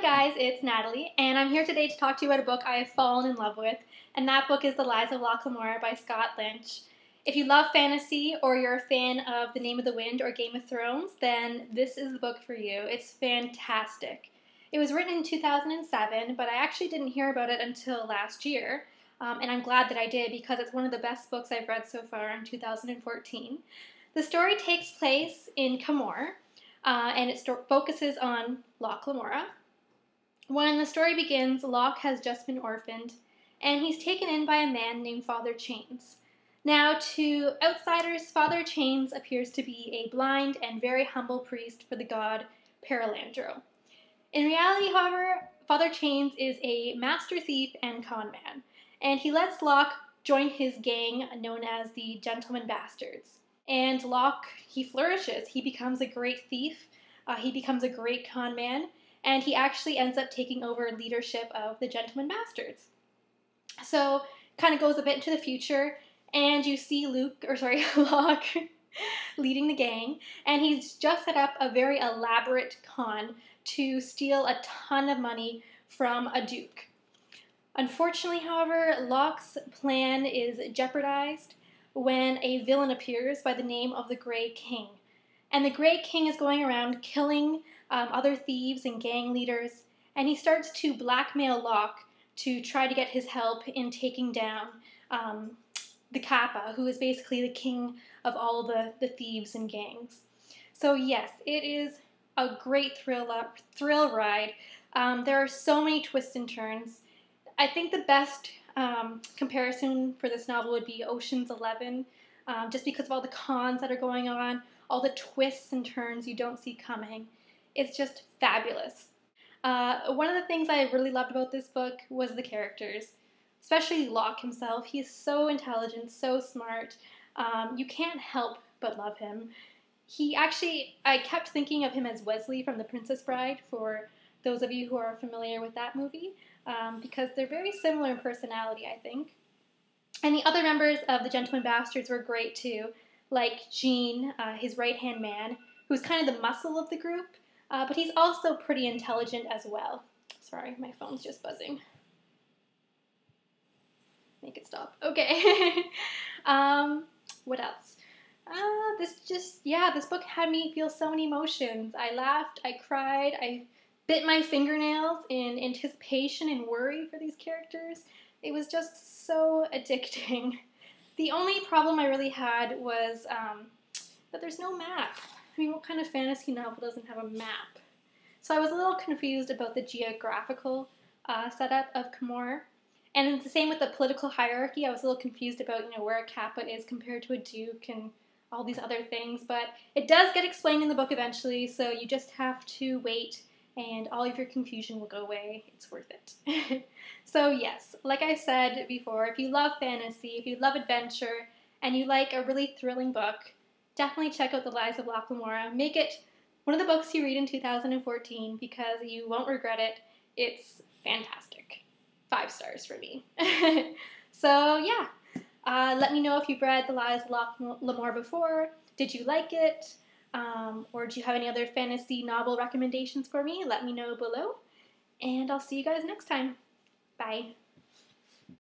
Hi guys, it's Natalie, and I'm here today to talk to you about a book I have fallen in love with, and that book is The Lies of Locke Lamora by Scott Lynch. If you love fantasy, or you're a fan of The Name of the Wind or Game of Thrones, then this is the book for you. It's fantastic. It was written in 2007, but I actually didn't hear about it until last year, and I'm glad that I did because it's one of the best books I've read so far in 2014. The story takes place in Camor, and it focuses on Locke Lamora. When the story begins, Locke has just been orphaned, and he's taken in by a man named Father Chains. Now, to outsiders, Father Chains appears to be a blind and very humble priest for the god Paralandro. In reality, however, Father Chains is a master thief and con man, and he lets Locke join his gang known as the Gentleman Bastards. And Locke, he flourishes. He becomes a great thief, he becomes a great con man, and he actually ends up taking over leadership of the Gentleman Bastards. So, kind of goes a bit into the future, and you see Locke leading the gang, and he's just set up a very elaborate con to steal a ton of money from a duke. Unfortunately, however, Locke's plan is jeopardized when a villain appears by the name of the Grey King. And the Grey King is going around killing other thieves and gang leaders, and he starts to blackmail Locke to try to get his help in taking down the Kappa, who is basically the king of all the thieves and gangs. So yes, it is a great thrill ride. There are so many twists and turns. I think the best comparison for this novel would be Ocean's 11, just because of all the cons that are going on, all the twists and turns you don't see coming. It's just fabulous. One of the things I really loved about this book was the characters, especially Locke himself. He's so intelligent, so smart. You can't help but love him. I kept thinking of him as Wesley from The Princess Bride, for those of you who are familiar with that movie, because they're very similar in personality, I think. And the other members of the Gentleman Bastards were great too, like Jean, his right-hand man, who's kind of the muscle of the group, but he's also pretty intelligent as well. Sorry, my phone's just buzzing. Make it stop. Okay. What else? This book had me feel so many emotions. I laughed, I cried, I bit my fingernails in anticipation and worry for these characters. It was just so addicting. The only problem I really had was that there's no map. I mean, what kind of fantasy novel doesn't have a map? So I was a little confused about the geographical setup of Camor. And it's the same with the political hierarchy. I was a little confused about, where a Kappa is compared to a duke and all these other things. But it does get explained in the book eventually, so you just have to wait and all of your confusion will go away. It's worth it. So yes, like I said before, if you love fantasy, if you love adventure, and you like a really thrilling book, definitely check out The Lies of Locke Lamora. Make it one of the books you read in 2014 because you won't regret it. It's fantastic. 5 stars for me. So yeah, let me know if you've read The Lies of Locke Lamora before. Did you like it? Or do you have any other fantasy novel recommendations for me? Let me know below. And I'll see you guys next time. Bye.